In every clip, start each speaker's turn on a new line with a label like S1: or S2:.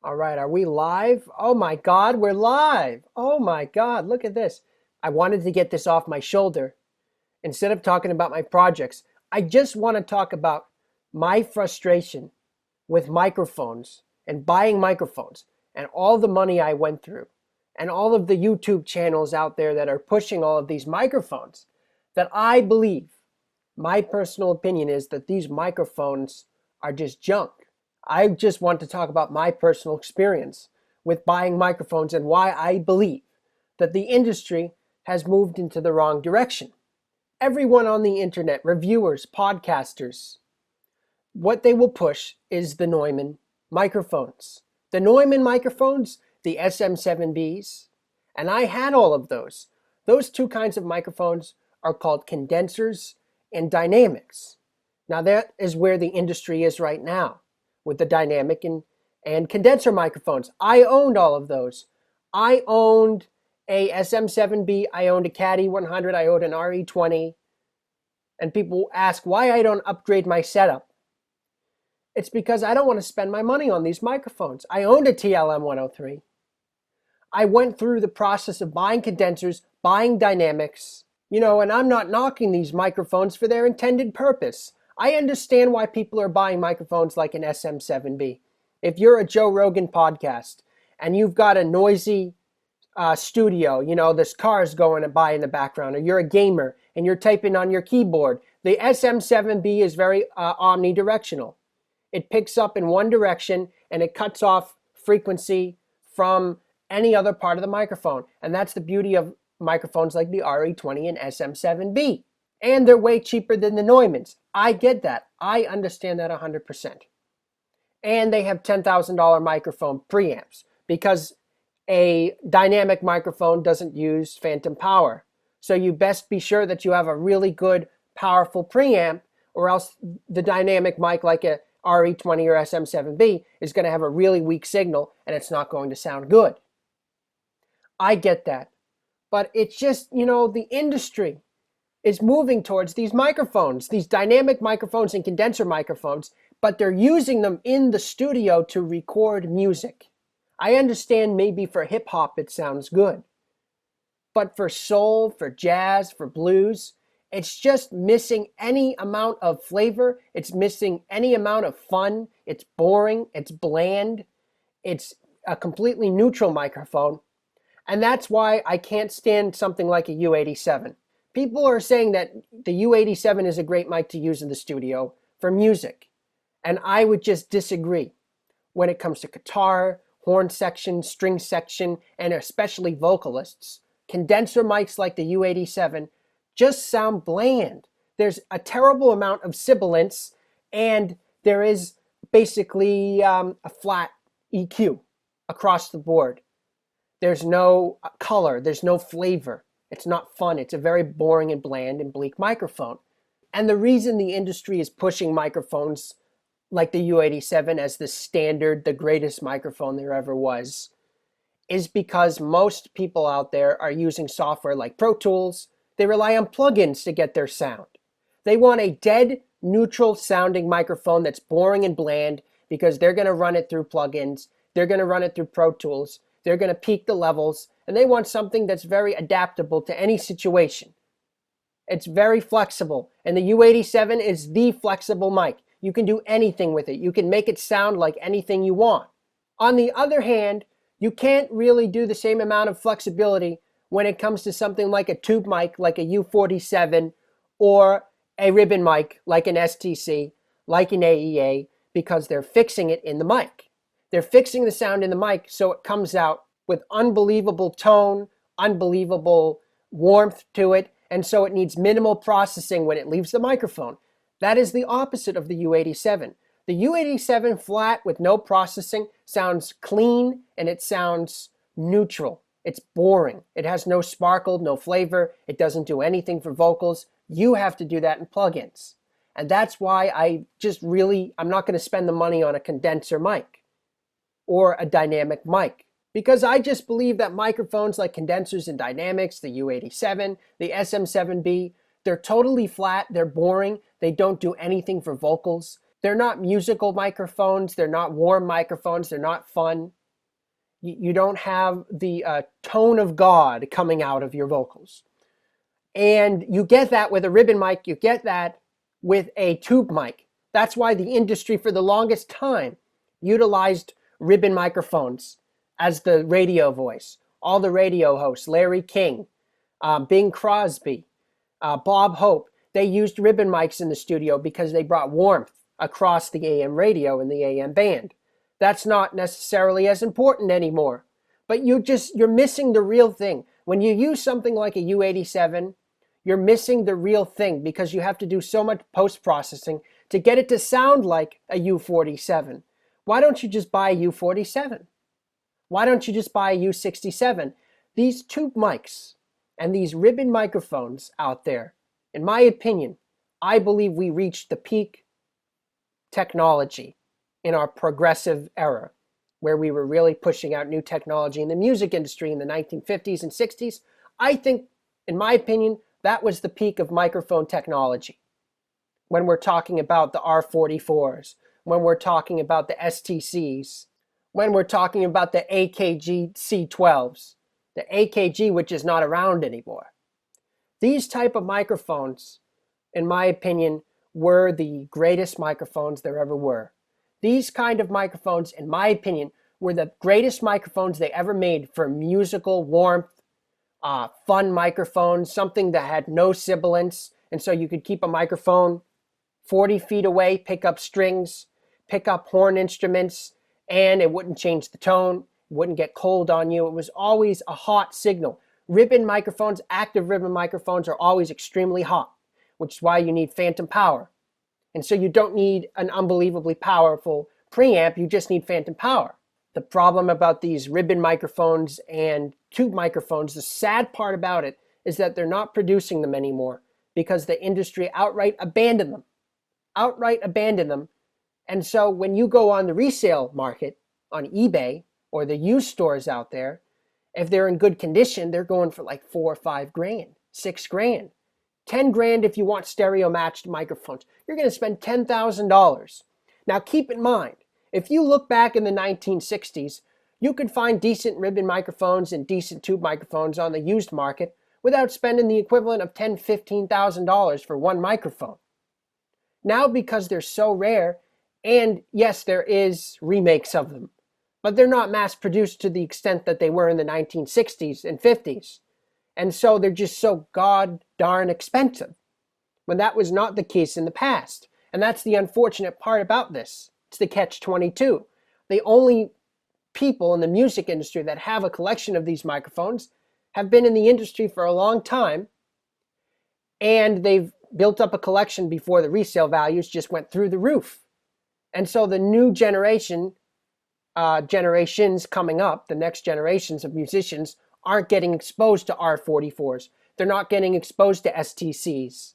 S1: All right, are we live? Oh my God, we're live. Oh my God, look at this. I wanted to get this off my shoulder. Instead of talking about my projects, I just want to talk about my frustration with microphones and buying microphones and all the money I went through and all of the YouTube channels out there that are pushing all of these microphones that I believe, my personal opinion is that these microphones are just junk. I just want to talk about my personal experience with buying microphones and why I believe that the industry has moved into the wrong direction. Everyone on the internet, reviewers, podcasters, what they will push is the Neumann microphones. The Neumann microphones, the SM7Bs, and I had all of those. Those two kinds of microphones are called condensers and dynamics. Now that is where the industry is right now with the dynamic and condenser microphones. I owned all of those. I owned a SM7B, I owned a Caddy 100, I owned an RE20, and people ask why I don't upgrade my setup. It's because I don't want to spend my money on these microphones. I owned a TLM 103. I went through the process of buying condensers, buying dynamics, and I'm not knocking these microphones for their intended purpose. I understand why people are buying microphones like an SM7B. If you're a Joe Rogan podcast and you've got a noisy studio, this car is going by in the background, or you're a gamer and you're typing on your keyboard, the SM7B is very omnidirectional. It picks up in one direction and it cuts off frequency from any other part of the microphone. And that's the beauty of microphones like the RE20 and SM7B. And they're way cheaper than the Neumanns. I get that. I understand that 100%. And they have $10,000 microphone preamps because a dynamic microphone doesn't use phantom power. So you best be sure that you have a really good, powerful preamp, or else the dynamic mic like a RE20 or SM7B is going to have a really weak signal and it's not going to sound good. I get that. But it's just, the industry is moving towards these microphones, these dynamic microphones and condenser microphones, but they're using them in the studio to record music. I understand maybe for hip hop it sounds good, but for soul, for jazz, for blues, it's just missing any amount of flavor. It's missing any amount of fun. It's boring. It's bland. It's a completely neutral microphone. And that's why I can't stand something like a U87. People are saying that the U87 is a great mic to use in the studio for music. And I would just disagree when it comes to guitar, horn section, string section, and especially vocalists. Condenser mics like the U87 just sound bland. There's a terrible amount of sibilance, and there is basically a flat EQ across the board. There's no color, there's no flavor. It's not fun. It's a very boring and bland and bleak microphone. And the reason the industry is pushing microphones like the U87 as the standard, the greatest microphone there ever was, is because most people out there are using software like Pro Tools. They rely on plugins to get their sound. They want a dead, neutral sounding microphone that's boring and bland because they're going to run it through plugins. They're going to run it through Pro Tools. They're going to peak the levels, and they want something that's very adaptable to any situation. It's very flexible, and the U87 is the flexible mic. You can do anything with it. You can make it sound like anything you want. On the other hand, you can't really do the same amount of flexibility when it comes to something like a tube mic, like a U47, or a ribbon mic, like an STC, like an AEA, because they're fixing it in the mic. They're fixing the sound in the mic so it comes out with unbelievable tone, unbelievable warmth to it, and so it needs minimal processing when it leaves the microphone. That is the opposite of the U87. The U87 flat with no processing sounds clean and it sounds neutral. It's boring. It has no sparkle, no flavor. It doesn't do anything for vocals. You have to do that in plugins. And that's why I'm not going to spend the money on a condenser mic or a dynamic mic. Because I just believe that microphones like condensers and dynamics, the U87, the SM7B, they're totally flat, they're boring, they don't do anything for vocals. They're not musical microphones. They're not warm microphones. They're not fun. You don't have the tone of God coming out of your vocals. And you get that with a ribbon mic. You get that with a tube mic. That's why the industry for the longest time utilized ribbon microphones as the radio voice. All the radio hosts, Larry King, Bing Crosby, Bob Hope, they used ribbon mics in the studio because they brought warmth across the AM radio and the AM band. That's not necessarily as important anymore. But you're missing the real thing. When you use something like a U87, you're missing the real thing because you have to do so much post-processing to get it to sound like a U47. Why don't you just buy a U47? Why don't you just buy a U67? These tube mics and these ribbon microphones out there, in my opinion, I believe we reached the peak technology in our progressive era, where we were really pushing out new technology in the music industry in the 1950s and 60s. I think, in my opinion, that was the peak of microphone technology. When we're talking about the R44s, when we're talking about the STCs, when we're talking about the AKG C12s, the AKG which is not around anymore. These type of microphones, in my opinion, were the greatest microphones there ever were. These kind of microphones, in my opinion, were the greatest microphones they ever made for musical warmth, fun microphones, something that had no sibilance, and so you could keep a microphone 40 feet away, pick up strings, pick up horn instruments, and it wouldn't change the tone, it wouldn't get cold on you. It was always a hot signal. Ribbon microphones, active ribbon microphones are always extremely hot, which is why you need phantom power. And so you don't need an unbelievably powerful preamp, you just need phantom power. The problem about these ribbon microphones and tube microphones, the sad part about it is that they're not producing them anymore because the industry outright abandoned them. And so when you go on the resale market, on eBay or the used stores out there, if they're in good condition, they're going for like $4 or $5 grand, $6 grand. 10 grand if you want stereo matched microphones. You're going to spend $10,000. Now keep in mind, if you look back in the 1960s, you could find decent ribbon microphones and decent tube microphones on the used market without spending the equivalent of $10,000, $15,000 for one microphone. Now because they're so rare, and yes, there is remakes of them, but they're not mass produced to the extent that they were in the 1960s and 50s. And so they're just so god darn expensive, when that was not the case in the past. And that's the unfortunate part about this. It's the catch-22. The only people in the music industry that have a collection of these microphones have been in the industry for a long time, and they've built up a collection before the resale values just went through the roof. And so the new generations coming up, the next generations of musicians, aren't getting exposed to R44s. They're not getting exposed to STCs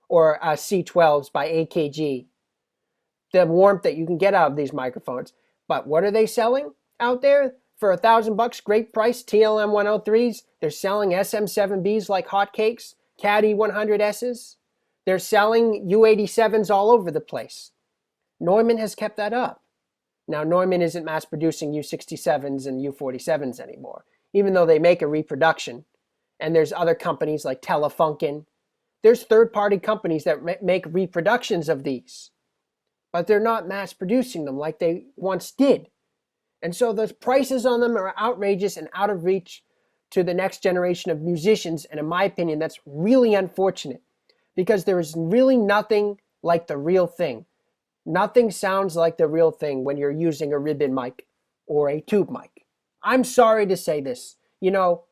S1: or C12s by AKG. The warmth that you can get out of these microphones. But what are they selling out there? For $1,000, great price, TLM 103s. They're selling SM7Bs like hotcakes, Caddy 100Ss. They're selling U87s all over the place. Neumann has kept that up. Now, Neumann isn't mass producing U67s and U47s anymore, even though they make a reproduction. And there's other companies like Telefunken. There's third-party companies that make reproductions of these, but they're not mass producing them like they once did. And so the prices on them are outrageous and out of reach to the next generation of musicians. And in my opinion, that's really unfortunate because there is really nothing like the real thing. Nothing sounds like the real thing when you're using a ribbon mic or a tube mic. I'm sorry to say this. You know,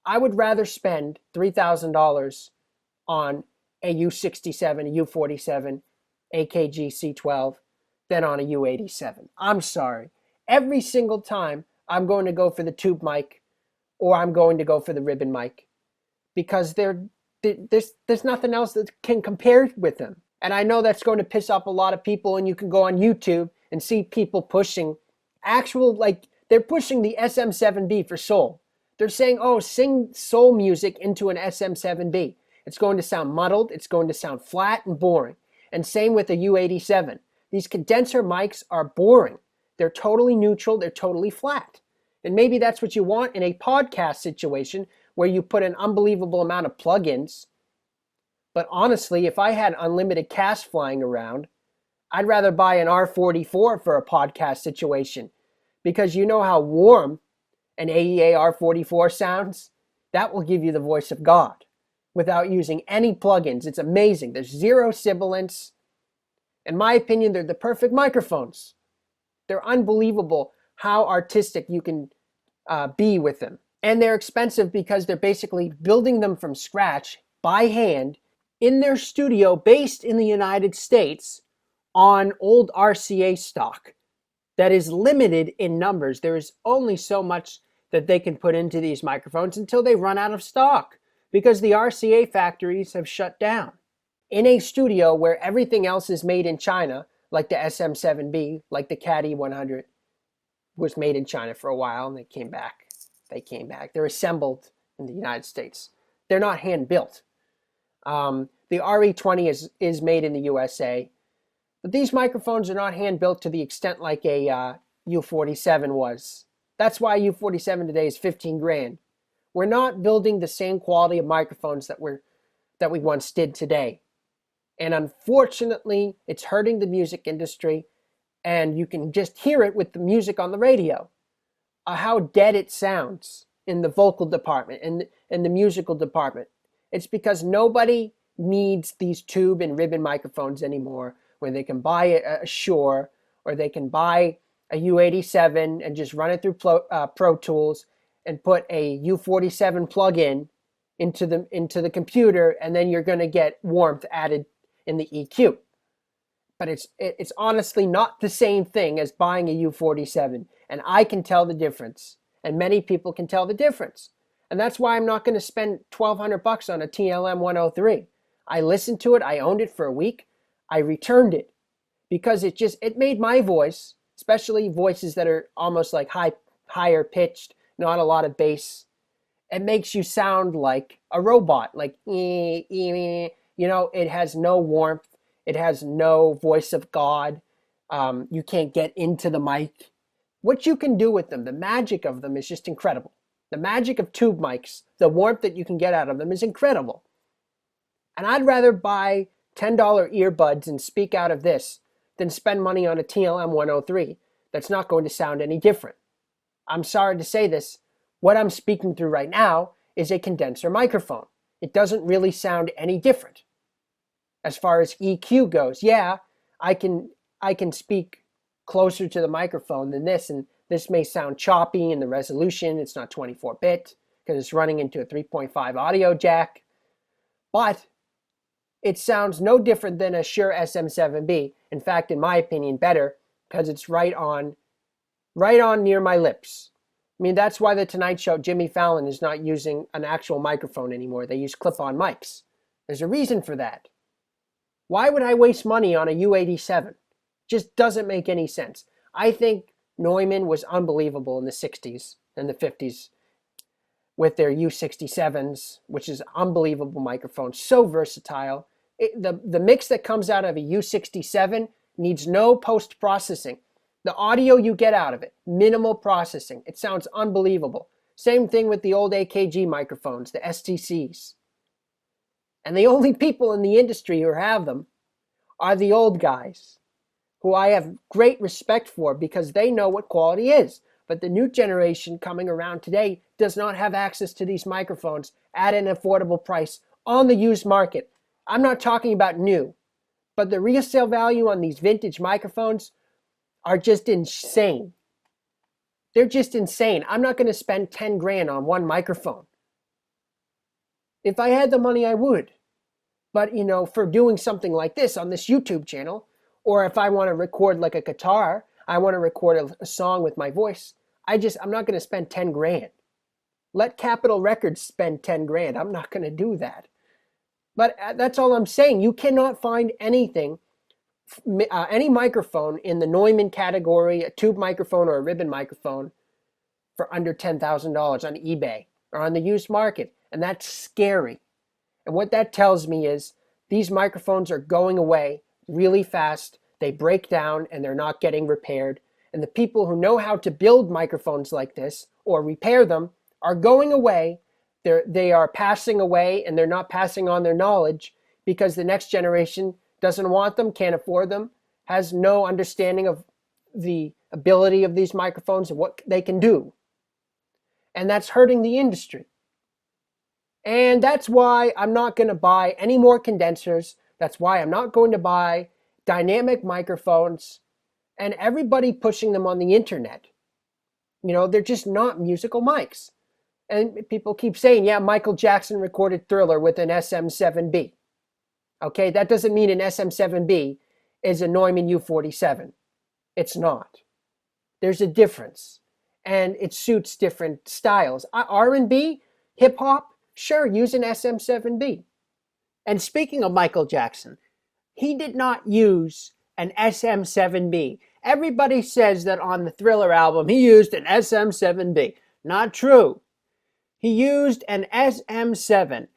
S1: I would rather spend $3,000 on a U67, a U47, AKG C12 than on a U87. I'm sorry. Every single time I'm going to go for the tube mic or I'm going to go for the ribbon mic because there's nothing else that can compare with them. And I know that's going to piss off a lot of people, and you can go on YouTube and see people pushing they're pushing the SM7B for soul. They're saying, oh, sing soul music into an SM7B. It's going to sound muddled, it's going to sound flat and boring. And same with the U87. These condenser mics are boring. They're totally neutral, they're totally flat. And maybe that's what you want in a podcast situation where you put an unbelievable amount of plugins. But honestly, if I had unlimited cash flying around, I'd rather buy an R44 for a podcast situation, because you know how warm an AEA R44 sounds? That will give you the voice of God without using any plugins. It's amazing. There's zero sibilance. In my opinion, they're the perfect microphones. They're unbelievable how artistic you can be with them. And they're expensive because they're basically building them from scratch by hand in their studio based in the United States on old RCA stock that is limited in numbers. There is only so much that they can put into these microphones until they run out of stock, because the RCA factories have shut down. In a studio where everything else is made in China, like the SM7B, like the Caddy 100, was made in China for a while and they came back. They're assembled in the United States. They're not hand built. The RE20 is made in the USA, but these microphones are not hand built to the extent like a U47 was. That's why U47 today is 15 grand. We're not building the same quality of microphones that we once did today. And unfortunately, it's hurting the music industry, and you can just hear it with the music on the radio. How dead it sounds in the vocal department and in the musical department. It's because nobody needs these tube and ribbon microphones anymore, where they can buy a Shure, or they can buy a U87 and just run it through Pro Tools and put a U47 plug-in into the computer, and then you're going to get warmth added in the EQ. But it's honestly not the same thing as buying a U47, and I can tell the difference, and many people can tell the difference. And that's why I'm not going to spend $1,200 on a TLM 103. I listened to it, I owned it for a week, I returned it, because it made my voice, especially voices that are almost like higher pitched, not a lot of bass, it makes you sound like a robot, like, you know, it has no warmth, it has no voice of God, you can't get into the mic. What you can do with them, the magic of them is just incredible. The magic of tube mics, the warmth that you can get out of them is incredible. And I'd rather buy $10 earbuds and speak out of this than spend money on a TLM 103 that's not going to sound any different. I'm sorry to say this, what I'm speaking through right now is a condenser microphone. It doesn't really sound any different. As far as EQ goes, yeah, I can speak closer to the microphone than this, and this may sound choppy in the resolution. It's not 24-bit because it's running into a 3.5 audio jack, but it sounds no different than a Shure SM7B. In fact, in my opinion, better, because it's right on near my lips. I mean, that's why the Tonight Show, Jimmy Fallon, is not using an actual microphone anymore. They use clip-on mics. There's a reason for that. Why would I waste money on a U87? Just doesn't make any sense. I think Neumann was unbelievable in the 60s and the 50s with their U67s, which is unbelievable microphone, so versatile. The mix that comes out of a U67 needs no post-processing. The audio you get out of it, minimal processing. It sounds unbelievable. Same thing with the old AKG microphones, the STCs. And the only people in the industry who have them are the old guys, who I have great respect for because they know what quality is. But the new generation coming around today does not have access to these microphones at an affordable price on the used market. I'm not talking about new, but the resale value on these vintage microphones are just insane. They're just insane. I'm not going to spend 10 grand on one microphone. If I had the money, I would. But, you know, for doing something like this on this YouTube channel, or if I want to record like a guitar, I want to record a song with my voice, I'm not going to spend 10 grand. Let Capitol Records spend 10 grand. I'm not going to do that. But that's all I'm saying. You cannot find anything, any microphone in the Neumann category, a tube microphone or a ribbon microphone, for under $10,000 on eBay or on the used market. And that's scary. And what that tells me is these microphones are going away really fast. they break down and they're not getting repaired. And the people who know how to build microphones like this or repair them are going away. They are passing away, and they're not passing on their knowledge because the next generation doesn't want them, can't afford them, has no understanding of the ability of these microphones and what they can do. And that's hurting the industry. And that's why I'm not going to buy any more condensers. That's why I'm not going to buy dynamic microphones and everybody pushing them on the internet. They're just not musical mics. And people keep saying, yeah, Michael Jackson recorded Thriller with an SM7B. Okay, that doesn't mean an SM7B is a Neumann U47. It's not. There's a difference. And it suits different styles. R&B, hip hop, sure, use an SM7B. And speaking of Michael Jackson, he did not use an SM7B. Everybody says that on the Thriller album he used an SM7B. Not true. He used an SM7.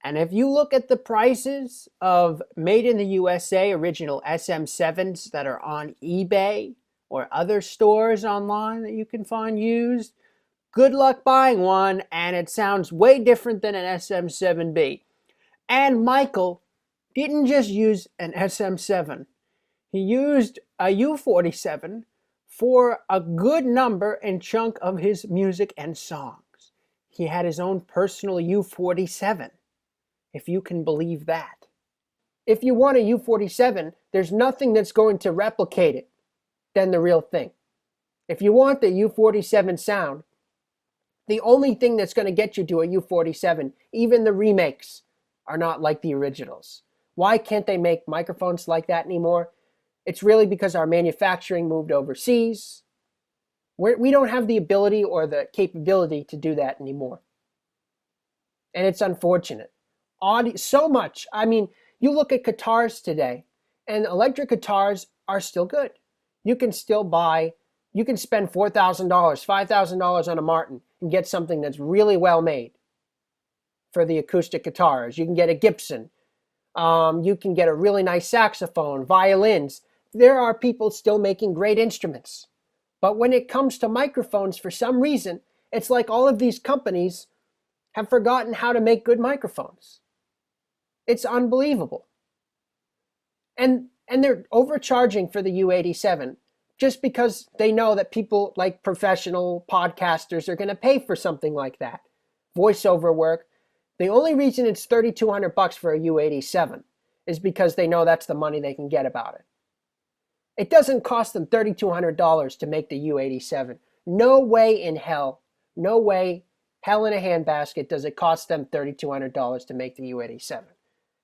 S1: And if you look at the prices of made in the USA original SM7s that are on eBay or other stores online that you can find used, good luck buying one, and it sounds way different than an SM7B. And Michael didn't just use an SM7. He used a U47 for a good number and chunk of his music and songs. He had his own personal U47, if you can believe that. If you want a U47, there's nothing that's going to replicate it than the real thing. If you want the U47 sound, the only thing that's going to get you to a U47, even the remakes, are not like the originals. Why can't they make microphones like that anymore? It's really because our manufacturing moved overseas. We don't have the ability or the capability to do that anymore. And it's unfortunate. So much. I mean, you look at guitars today, and electric guitars are still good. You can still buy, you can spend $4,000, $5,000 on a Martin and get something that's really well made for the acoustic guitars. You can get a Gibson. You can get a really nice saxophone, violins. There are people still making great instruments. But when it comes to microphones, for some reason, it's like all of these companies have forgotten how to make good microphones. It's unbelievable. And they're overcharging for the U87 just because they know that people like professional podcasters are going to pay for something like that. Voiceover work. The only reason it's $3,200 for a U87 is because they know that's the money they can get about it. It doesn't cost them $3,200 to make the U87. No way in hell, no way, hell in a handbasket does it cost them $3,200 to make the U87.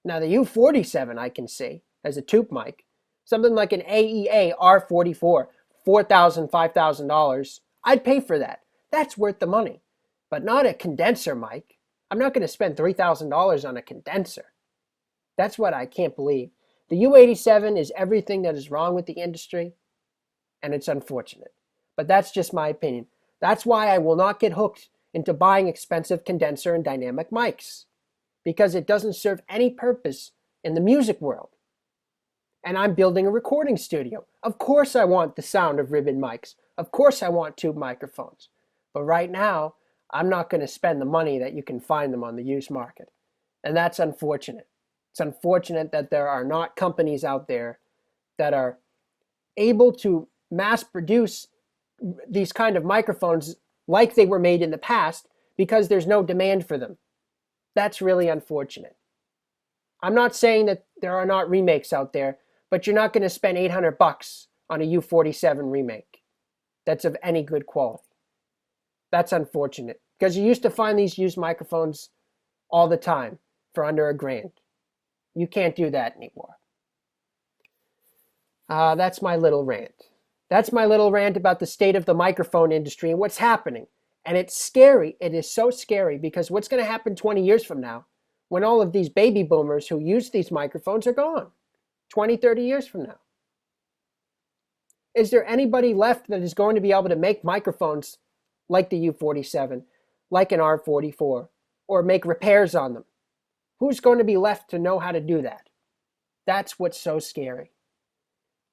S1: Now the U47 I can see as a tube mic, something like an AEA R44, $4,000, $5,000. I'd pay for that. That's worth the money, but not a condenser mic. I'm not going to spend $3,000 on a condenser. That's what I can't believe. The U87 is everything that is wrong with the industry, and it's unfortunate. But that's just my opinion. That's why I will not get hooked into buying expensive condenser and dynamic mics, because it doesn't serve any purpose in the music world. And I'm building a recording studio. Of course I want the sound of ribbon mics. Of course I want tube microphones. But right now, I'm not going to spend the money that you can find them on the used market. And that's unfortunate. It's unfortunate that there are not companies out there that are able to mass produce these kind of microphones like they were made in the past because there's no demand for them. That's really unfortunate. I'm not saying that there are not remakes out there, but you're not going to spend $800 on a U47 remake that's of any good quality. That's unfortunate because you used to find these used microphones all the time for under $1,000. You can't do that anymore. That's my little rant. That's my little rant about the state of the microphone industry and what's happening. And it's scary. It is so scary because what's going to happen 20 years from now when all of these baby boomers who use these microphones are gone? 20, 30 years from now. Is there anybody left that is going to be able to make microphones like the U47, like an R44, or make repairs on them? Who's going to be left to know how to do that? That's what's so scary.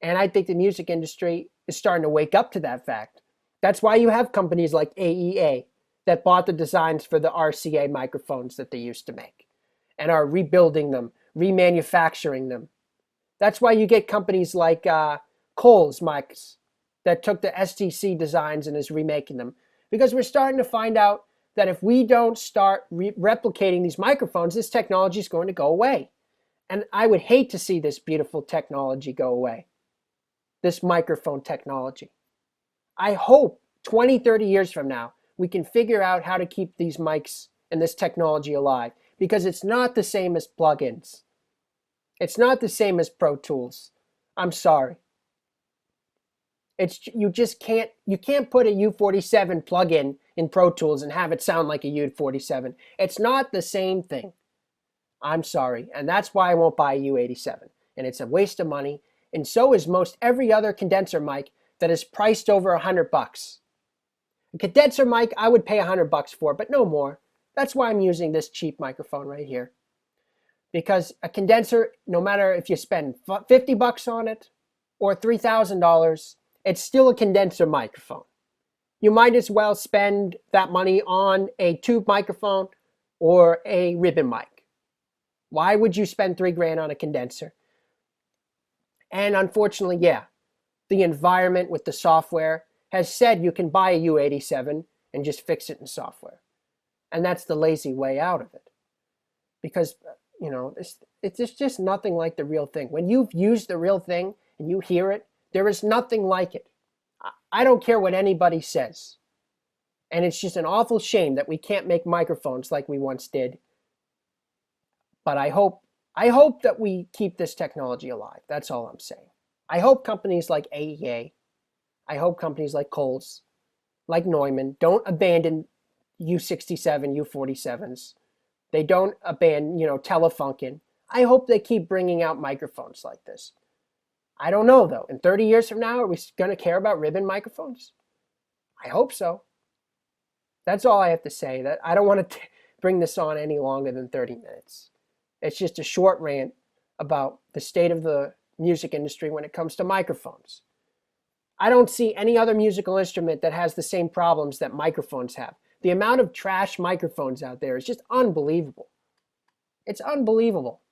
S1: And I think the music industry is starting to wake up to that fact. That's why you have companies like AEA that bought the designs for the RCA microphones that they used to make and are rebuilding them, remanufacturing them. That's why you get companies like Coles Mics that took the STC designs and is remaking them. Because we're starting to find out that if we don't start replicating these microphones, this technology is going to go away. And I would hate to see this beautiful technology go away, this microphone technology. I hope 20, 30 years from now, we can figure out how to keep these mics and this technology alive, because it's not the same as plugins. It's not the same as Pro Tools. I'm sorry. You can't put a U47 plugin in Pro Tools and have it sound like a U47. It's not the same thing. I'm sorry. And that's why I won't buy a U87. And it's a waste of money. And so is most every other condenser mic that is priced over $100. A condenser mic I would pay $100 for, but no more. That's why I'm using this cheap microphone right here. Because a condenser, no matter if you spend $50 on it or $3,000, it's still a condenser microphone. You might as well spend that money on a tube microphone or a ribbon mic. Why would you spend $3,000 on a condenser? And unfortunately, yeah, the environment with the software has said you can buy a U87 and just fix it in software. And that's the lazy way out of it. Because, it's just nothing like the real thing. When you've used the real thing and you hear it, there is nothing like it. I don't care what anybody says. And it's just an awful shame that we can't make microphones like we once did. But I hope that we keep this technology alive. That's all I'm saying. I hope companies like AEA, I hope companies like Coles, like Neumann, don't abandon U67, U47s. They don't abandon, Telefunken. I hope they keep bringing out microphones like this. I don't know, though. In 30 years from now, are we going to care about ribbon microphones? I hope so. That's all I have to say. That I don't want to bring this on any longer than 30 minutes. It's just a short rant about the state of the music industry when it comes to microphones. I don't see any other musical instrument that has the same problems that microphones have. The amount of trash microphones out there is just unbelievable. It's unbelievable.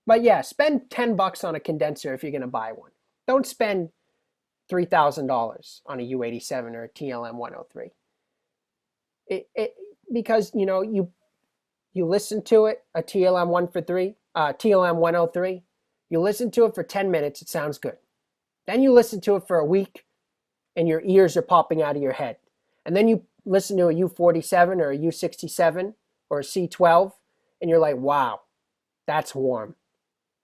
S1: But yeah, spend $10 on a condenser if you're going to buy one. Don't spend $3,000 on a U87 or a TLM 103. Because you listen to it, a TLM 103. You listen to it for 10 minutes, it sounds good. Then you listen to it for a week, and your ears are popping out of your head. And then you listen to a U47 or a U67 or a C12, and you're like, wow, that's warm.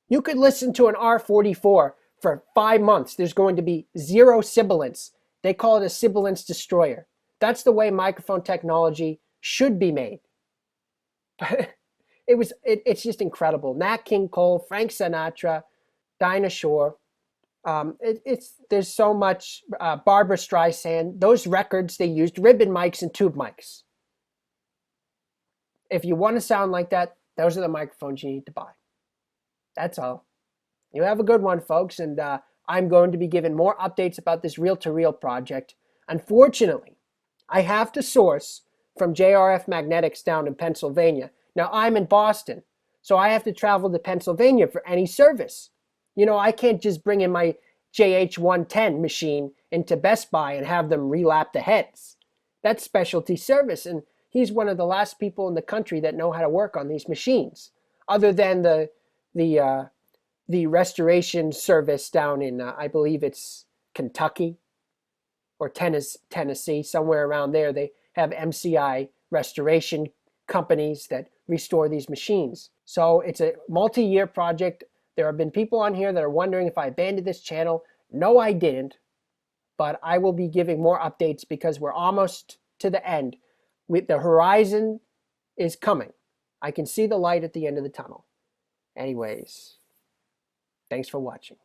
S1: You could listen to an R44 for 5 months. There's going to be zero sibilance. They call it a sibilance destroyer. That's the way microphone technology should be made. It's just incredible. Nat King Cole, Frank Sinatra, Dinah Shore. There's so much. Barbra Streisand. Those records, they used ribbon mics and tube mics. If you want to sound like that, those are the microphones you need to buy. That's all. You have a good one, folks, and I'm going to be giving more updates about this reel-to-reel project. Unfortunately, I have to source from JRF Magnetics down in Pennsylvania. Now, I'm in Boston, so I have to travel to Pennsylvania for any service. I can't just bring in my JH110 machine into Best Buy and have them relap the heads. That's specialty service, and he's one of the last people in the country that know how to work on these machines, other than the restoration service down in, I believe it's Kentucky or Tennessee, somewhere around there. They have MCI restoration companies that restore these machines. So it's a multi-year project. There have been people on here that are wondering if I abandoned this channel. No, I didn't. But I will be giving more updates because we're almost to the end. The horizon is coming. I can see the light at the end of the tunnel. Anyways, thanks for watching.